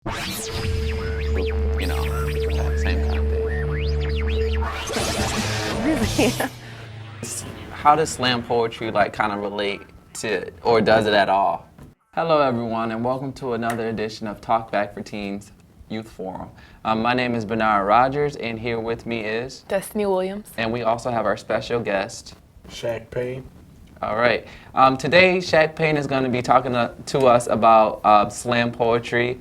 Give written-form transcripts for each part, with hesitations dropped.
You know, that same kind of thing. Really? How does slam poetry like kind of relate to, or does it at all? Hello everyone, and welcome to another edition of Talk Back for Teens Youth Forum. My name is Bernard Rogers, and here with me is Destiny Williams. and we also have our special guest, Shaq Payne. All right. Today, Shaq Payne is going to be talking to us about slam poetry.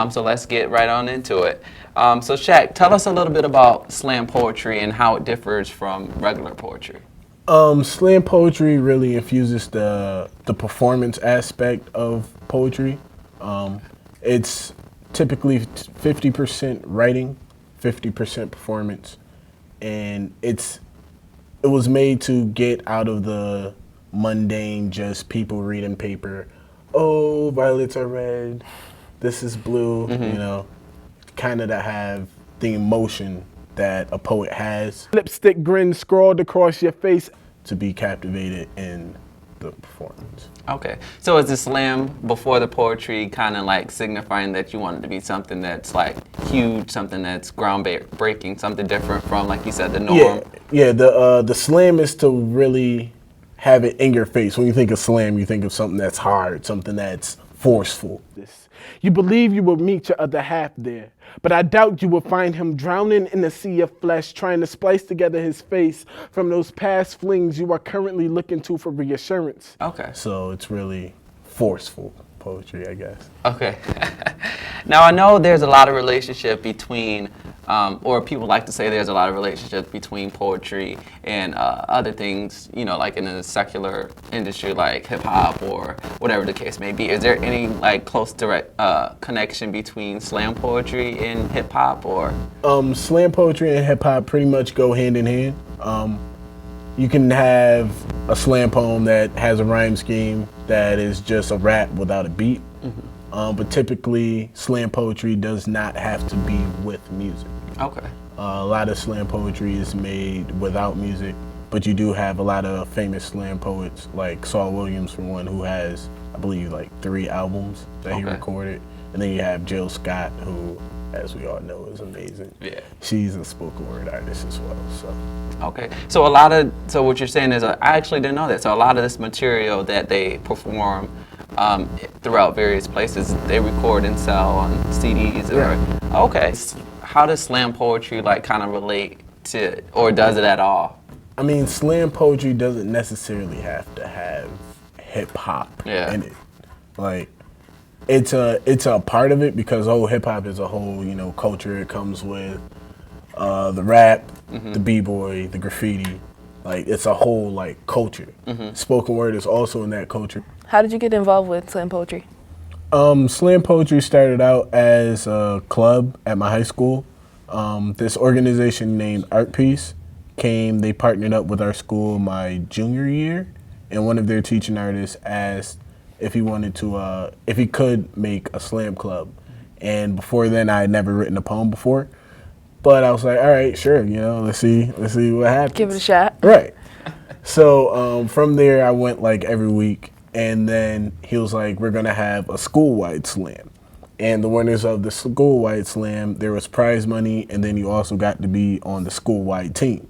So let's get right on into it. So Shaq, tell us a little bit about slam poetry and how it differs from regular poetry. Slam poetry really infuses the performance aspect of poetry. It's typically 50% writing, 50% performance, and it was made to get out of the mundane, just people reading paper. Oh, violets are red. This is blue. Mm-hmm. You know, kind of to have the emotion that a poet has. Lipstick grin scrawled across your face to be captivated in the performance. Okay. So is the slam before the poetry kind of like signifying that you want it to be something that's like huge, something that's groundbreaking, something different from, like you said, the norm? Yeah. The slam is to really have it in your face. When you think of slam, you think of something that's hard, something that's forceful. You believe you will meet your other half there, but I doubt you will find him drowning in a sea of flesh, trying to splice together his face from those past flings you are currently looking to for reassurance. Okay. So it's really forceful poetry, I guess. Okay. Now I know there's a lot of relationship between, or people like to say there's a lot of relationship between poetry and other things, you know, like in the secular industry, like hip hop or whatever the case may be. Is there any like close direct connection between slam poetry and hip hop, or? Slam poetry and hip hop pretty much go hand in hand. You can have a slam poem that has a rhyme scheme that is just a rap without a beat. Mm-hmm. But typically, slam poetry does not have to be with music. Okay. A lot of slam poetry is made without music, but you do have a lot of famous slam poets, like Saul Williams, for one, who has, I believe, like 3 albums that he recorded. And then you have Jill Scott, who, as we all know, is amazing. Yeah. She's a spoken word artist as well. So. Okay. So what you're saying is, I actually didn't know that. So a lot of this material that they perform throughout various places, they record and sell on CDs. Yeah. Okay. How does slam poetry like kind of relate to, or does it at all? I mean, slam poetry doesn't necessarily have to have hip hop in it. Like, it's a part of it because hip hop is a whole, you know, culture. It comes with the rap, the b-boy, the graffiti. Like, it's a whole like culture. Spoken word is also in that culture. How did you get involved with slam poetry? Slam poetry started out as a club at my high school. This organization named Art Piece they partnered up with our school my junior year, and one of their teaching artists asked if he wanted to, if he could make a slam club. And before then, I had never written a poem before, but I was like, all right, sure, you know, let's see what happens. Give it a shot. Right. So from there, I went like every week. And then he was like, we're going to have a school-wide slam. And the winners of the school-wide slam, there was prize money, and then you also got to be on the school-wide team.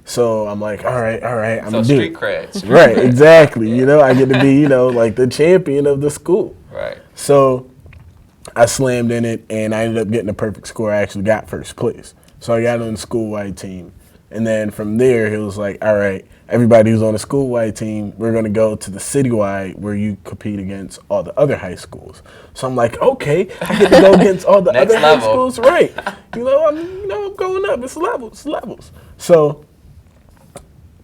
So I'm like, all right, I'm going to do it. Street cred. Right, exactly. You know, I get to be, you know, like the champion of the school. Right. So I slammed in it, and I ended up getting a perfect score. I actually got first place. So I got on the school-wide team. And then from there, he was like, all right, everybody who's on the school-wide team, we're going to go to the city-wide where you compete against all the other high schools. So I'm like, okay, I get to go against all the other high schools. Right. I'm going up. It's levels. So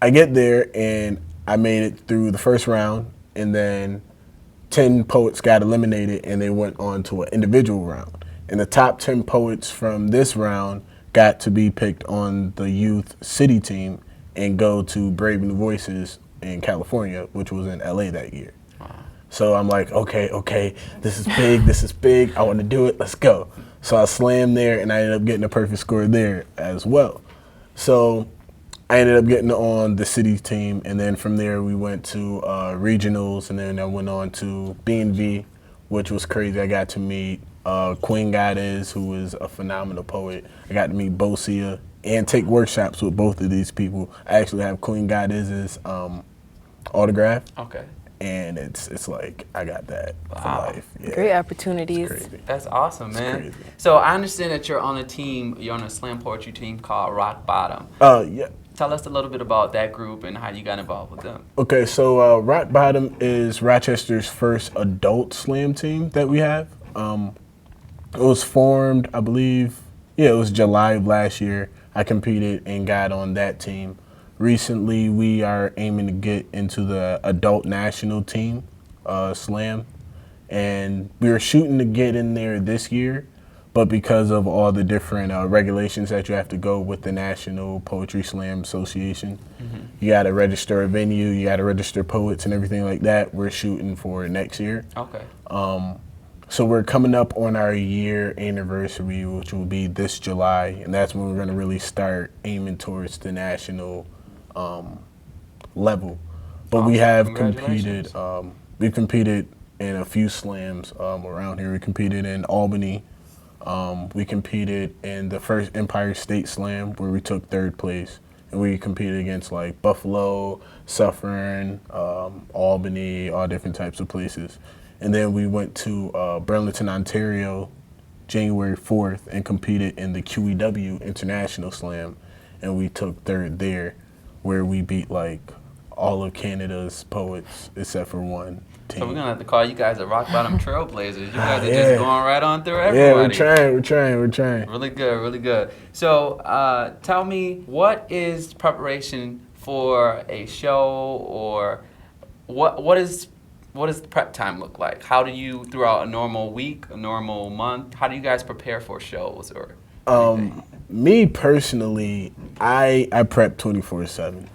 I get there, and I made it through the first round, and then 10 poets got eliminated, and they went on to an individual round. And the top 10 poets from this round got to be picked on the youth city team and go to Brave New Voices in California, which was in LA that year. Wow. So I'm like, okay, this is big, I want to do it, let's go. So I slammed there, and I ended up getting a perfect score there as well. So I ended up getting on the city team, and then from there we went to regionals, and then I went on to B&V, which was crazy. I got to meet Queen Goddess, who is a phenomenal poet. I got to meet Bosia and take workshops with both of these people. I actually have Queen Goddess's autograph, Okay. and it's like I got that for Wow. life. Yeah, Great it's opportunities. crazy. That's awesome, man. crazy. So I understand that you're on a team. You're on a slam poetry team called Rock Bottom. Yeah. Tell us a little bit about that group and how you got involved with them. Okay, so Rock Bottom is Rochester's first adult slam team that we have. It was formed, I believe, it was July of last year. I competed and got on that team. Recently, we are aiming to get into the adult national team, slam, and we were shooting to get in there this year, but because of all the different regulations that you have to go with the National Poetry Slam Association, you got to register a venue, you got to register poets and everything like that. We're shooting for next year. Okay. So we're coming up on our year anniversary, which will be this July, and that's when we're going to really start aiming towards the national level. But we Awesome. have competed. Congratulations. We've competed in a few slams around here. We competed in Albany. We competed in the first Empire State Slam where we took third place, and we competed against like Buffalo, Suffern, Albany, all different types of places. And then we went to Burlington, Ontario, January 4th, and competed in the QEW International Slam, and we took third there, where we beat like all of Canada's poets except for one team. So we're gonna have to call you guys the Rock Bottom Trailblazers. You guys are Yeah. just going right on through Yeah, everybody. we're trying. Really good, really good. So tell me, what is preparation for a show, or what does prep time look like? How do you, throughout a normal week, a normal month, how do you guys prepare for shows or anything? Me personally, I prep 24/7.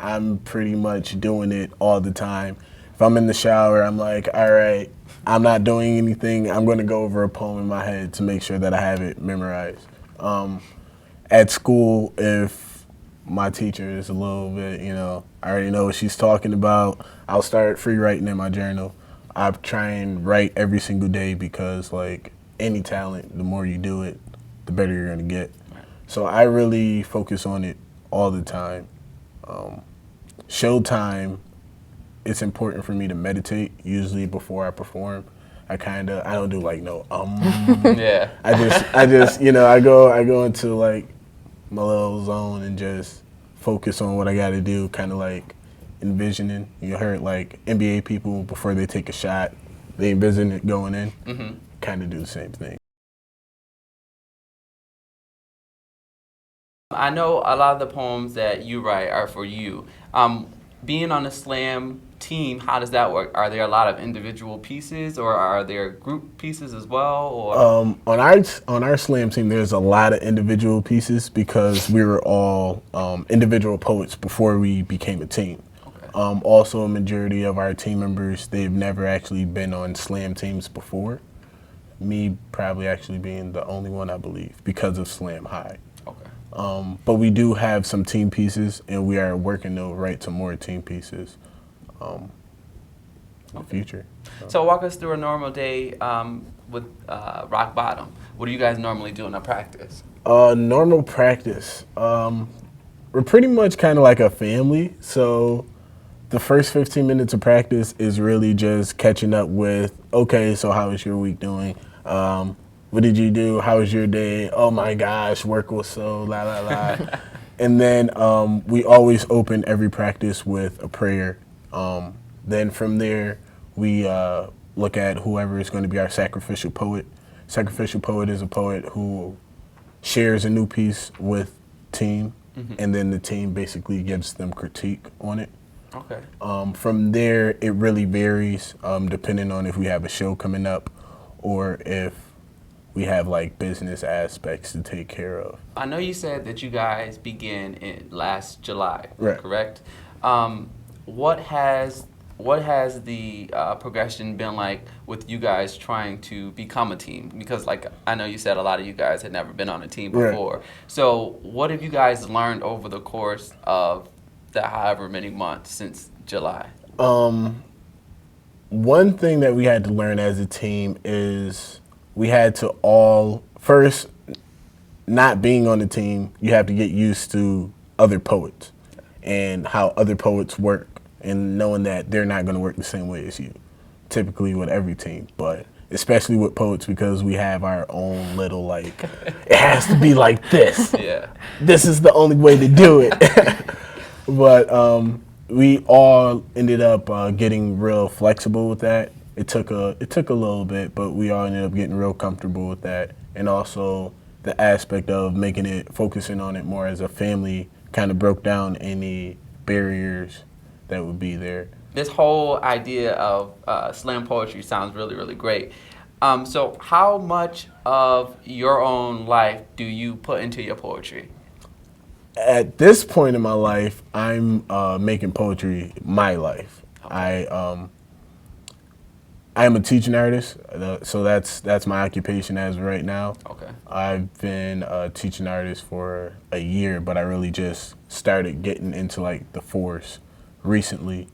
I'm pretty much doing it all the time. If I'm in the shower, I'm like, all right, I'm not doing anything. I'm going to go over a poem in my head to make sure that I have it memorized. At school, if my teacher is a little bit, I already know what she's talking about, I'll start free writing in my journal. I try and write every single day because, like, any talent, the more you do it, the better you're going to get. So I really focus on it all the time. Showtime, it's important for me to meditate, usually before I perform. I don't do like no Yeah. I just I go into like my little zone and just focus on what I got to do, kind of like envisioning. You heard like NBA people before they take a shot, they envision it going in. Kind of do the same thing. I know a lot of the poems that you write are for you. Being on a slam team, how does that work? Are there a lot of individual pieces, or are there group pieces as well? Or On our slam team, there's a lot of individual pieces because we were all individual poets before we became a team. Okay. Also, a majority of our team members, they've never actually been on slam teams before. Me probably actually being the only one, I believe, because of Slam High. Okay. But we do have some team pieces, and we are working to write some more team pieces in the future. So walk us through a normal day with Rock Bottom. What do you guys normally do in a practice? Normal practice. We're pretty much kind of like a family. So the first 15 minutes of practice is really just catching up with, okay, so how is your week doing? What did you do? How was your day? Oh my gosh, work was so la la la. And then we always open every practice with a prayer. Then from there, we look at whoever is going to be our sacrificial poet. Sacrificial poet is a poet who shares a new piece with team, and then the team basically gives them critique on it. Okay. From there, it really varies depending on if we have a show coming up or if we have like business aspects to take care of. I know you said that you guys began in last July, Right. correct? What has the progression been like with you guys trying to become a team? Because like I know you said a lot of you guys had never been on a team Right. before. So what have you guys learned over the course of the however many months since July? One thing that we had to learn as a team is we had to all first, not being on the team, you have to get used to other poets and how other poets work, and knowing that they're not going to work the same way as you, typically with every team, but especially with poets because we have our own little, like, it has to be like this. Yeah. This is the only way to do it. But we all ended up getting real flexible with that. It took a little bit, but we all ended up getting real comfortable with that. And also the aspect of focusing on it more as a family kind of broke down any barriers that would be there. This whole idea of slam poetry sounds really, really great. So how much of your own life do you put into your poetry? At this point in my life, I'm making poetry my life. Okay. I am a teaching artist, so that's my occupation as of right now. Okay. I've been a teaching artist for a year, but I really just started getting into like the force recently.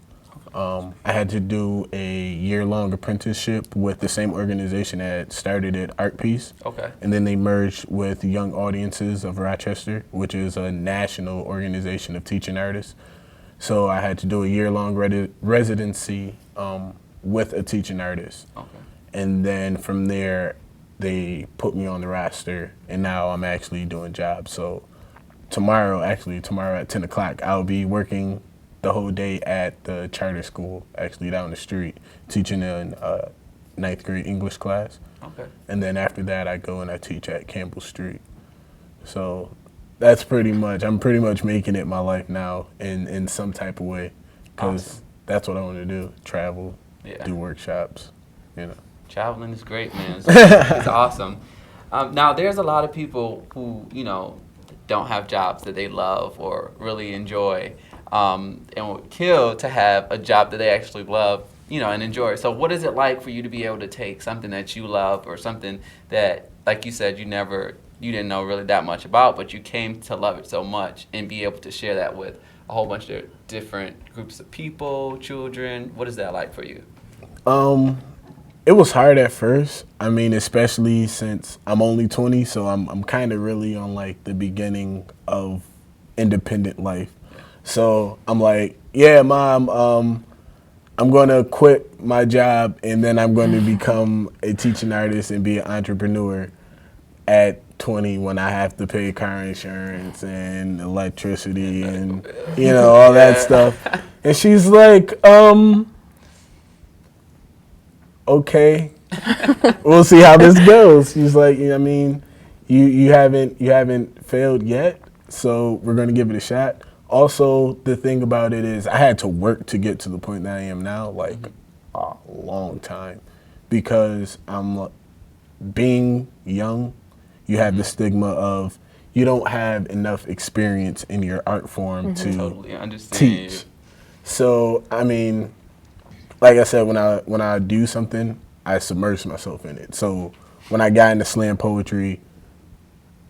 I had to do a year-long apprenticeship with the same organization that started at Art Piece. Okay. And then they merged with Young Audiences of Rochester, which is a national organization of teaching artists. So I had to do a year-long residency with a teaching artist. Okay. And then from there, they put me on the roster, and now I'm actually doing jobs. So tomorrow at 10 o'clock, I'll be working the whole day at the charter school, actually down the street, teaching in 9th grade English class. Okay. And then after that, I go and I teach at Campbell Street. So I'm pretty much making it my life now in some type of way, because Awesome. that's what I want to do, travel, Yeah. do workshops, you know. Traveling is great, man. It's awesome. Now, there's a lot of people who, don't have jobs that they love or really enjoy, and would kill to have a job that they actually love, and enjoy. So what is it like for you to be able to take something that you love or something that, like you said, you didn't know really that much about, but you came to love it so much, and be able to share that with a whole bunch of different groups of people, children? What is that like for you? It was hard at first. I mean, especially since I'm only 20, so I'm kind of really on like the beginning of independent life. So I'm like, yeah, Mom, I'm going to quit my job, and then I'm going to become a teaching artist and be an entrepreneur at 20 when I have to pay car insurance and electricity and, all that stuff. And she's like, okay, we'll see how this goes. She's like, I mean, you haven't failed yet, so we're going to give it a shot. Also, the thing about it is I had to work to get to the point that I am now, like a long time, because I'm being young. You have the stigma of you don't have enough experience in your art form to Totally understand teach. you. So, I mean, like I said, when I do something, I submerge myself in it. So when I got into slam poetry,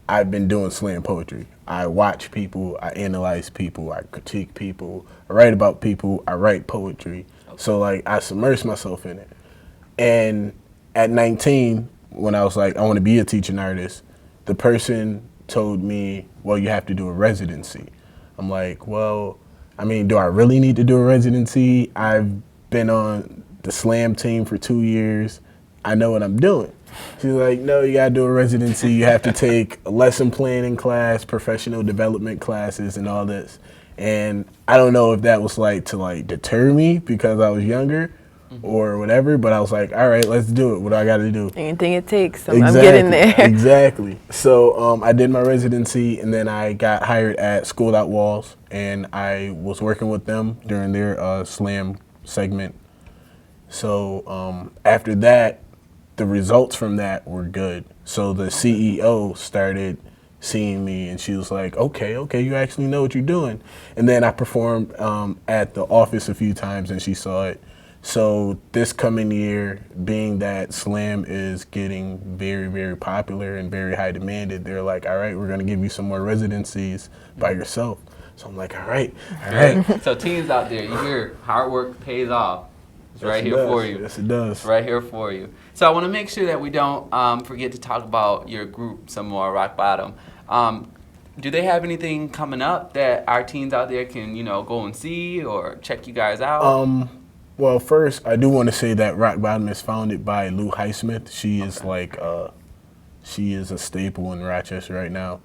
I've been doing slam poetry. I watch people, I analyze people, I critique people, I write about people, I write poetry. Okay. So like I submerge myself in it. And at 19, when I was like, I want to be a teaching artist, the person told me, well, you have to do a residency. I'm like, well, I mean, do I really need to do a residency? I've been on the slam team for 2 years. I know what I'm doing. She's like, no, you gotta do a residency. You have to take a lesson planning class, professional development classes, and all this. And I don't know if that was like to like deter me because I was younger or whatever, but I was like, all right, let's do it. What do I gotta do? Anything it takes. I'm getting there. Exactly. So I did my residency, and then I got hired at School Without Walls, and I was working with them during their slam segment. So after that, the results from that were good. So the CEO started seeing me, and she was like, okay, you actually know what you're doing. And then I performed at the office a few times, and she saw it. So this coming year, being that slam is getting very, very popular and very high demanded, they're like, all right, we're going to give you some more residencies by yourself. So I'm like, all right. So teens out there, you hear hard work pays off. It's right here for you. Yes, it does. It's right here for you. So I want to make sure that we don't forget to talk about your group some more, Rock Bottom. Do they have anything coming up that our teens out there can, go and see or check you guys out? Well, first, I do want to say that Rock Bottom is founded by Lou Highsmith. She is she is a staple in Rochester right now.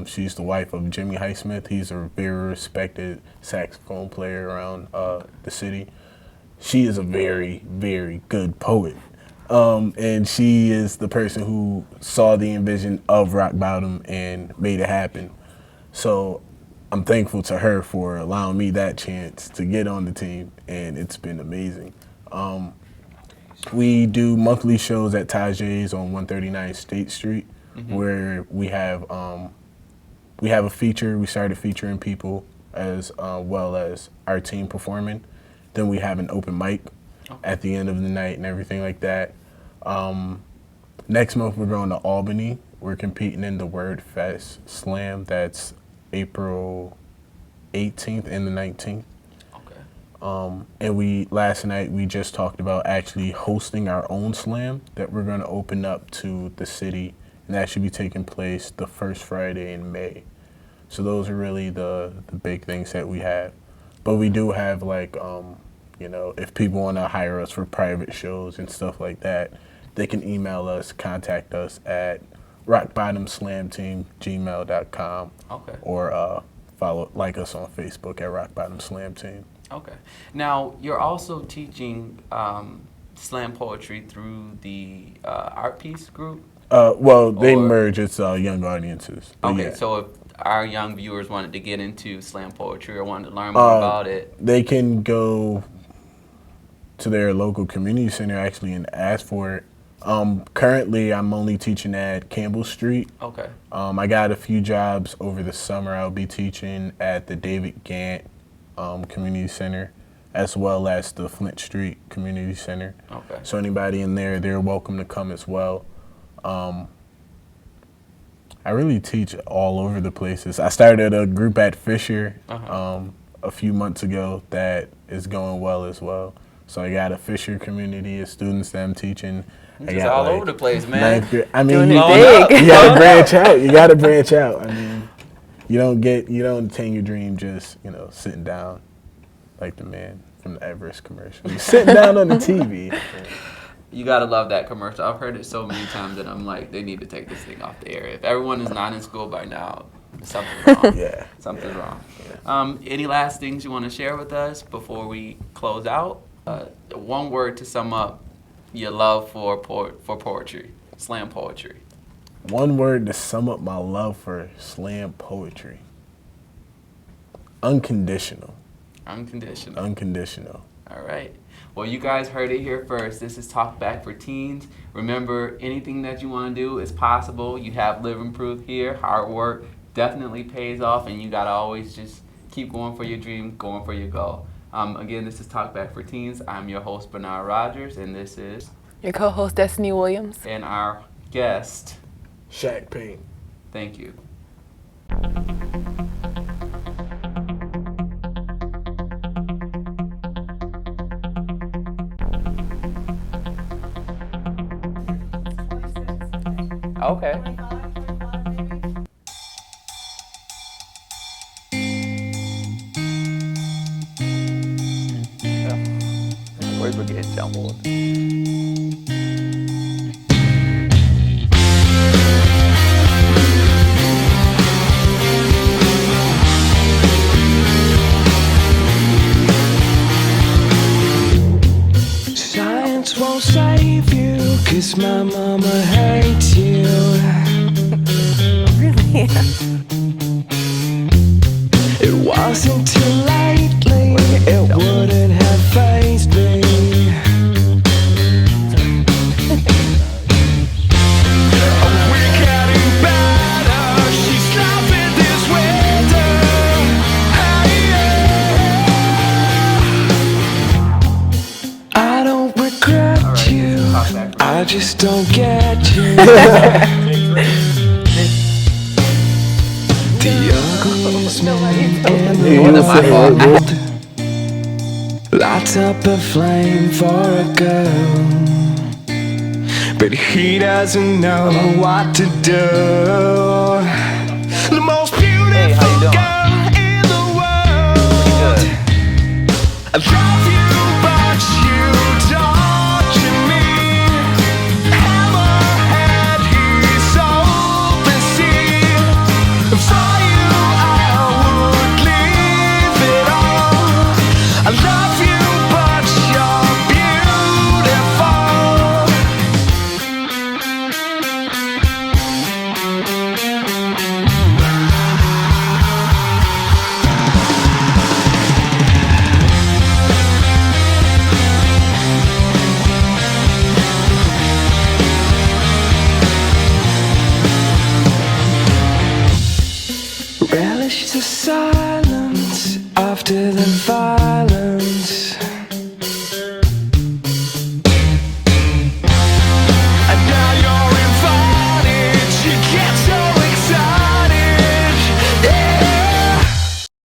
She's the wife of Jimmy Highsmith. He's a very respected saxophone player around the city. She is a very, very good poet. And she is the person who saw the envision of Rock Bottom and made it happen. So I'm thankful to her for allowing me that chance to get on the team, and it's been amazing. We do monthly shows at Tajay's on 139 State Street, where we have a feature. We started featuring people as well as our team performing. Then we have an open mic at the end of the night and everything like that. Next month we're going to Albany. We're competing in the Word Fest Slam. That's April 18th and the 19th. And last night we just talked about actually hosting our own slam that we're going to open up to the city, and that should be taking place the first Friday in May. So those are really the big things that we have. But we do have if people want to hire us for private shows and stuff like that, they can email us, contact us at rockbottomslamteam@gmail.com. Or like us on Facebook at Rock Bottom Slam Team. Okay. Now, you're also teaching slam poetry through the Art Piece group? They merge. It's young audiences. Okay, yeah. So if our young viewers wanted to get into slam poetry or wanted to learn more about it, they can go to their local community center actually and ask for it. Currently, I'm only teaching at Campbell Street. Okay. I got a few jobs over the summer. I'll be teaching at the David Gant Community Center, as well as the Flint Street Community Center. Okay. So anybody in there, they're welcome to come as well. I really teach all over the places. I started a group at Fisher a few months ago that is going well as well. So I got a Fisher community of students that I'm teaching. Just all over the place, man. Doing it big. You gotta branch out. You gotta branch out. I mean, you don't attain your dream just sitting down like the man from the Everest commercial. You're sitting down on the TV. You gotta love that commercial. I've heard it so many times that I'm like, they need to take this thing off the air. If everyone is not in school by now, something's wrong. Yeah. Something's wrong. Yeah. Any last things you want to share with us before we close out? One word to sum up your love for poetry, slam poetry. One word to sum up my love for slam poetry. Unconditional. Unconditional. Unconditional. All right. Well, you guys heard it here first. This is Talk Back for Teens. Remember, anything that you want to do is possible. You have living proof here. Hard work definitely pays off, and you got to always just keep going for your dream, going for your goal. Again, this is Talk Back for Teens. I'm your host, Bernard Rogers, and this is Your co-host, Destiny Williams. And our guest, Shaq Payne. Thank you. Okay. Words were getting jumbled. Science won't save you, 'cause my mama hates you. Really? It wasn't too lately, it wouldn't have fazed me. We're getting better, she's laughing this winter. I don't regret you, I just don't get you. The ugliest man in the world. lights up a flame for a girl, but he doesn't know what to do. The most beautiful girl in the world. I love you, but you torture me. Hammerhead, he's so busy. For you, I would leave it all. I love you, but you're relish the silence after the violence.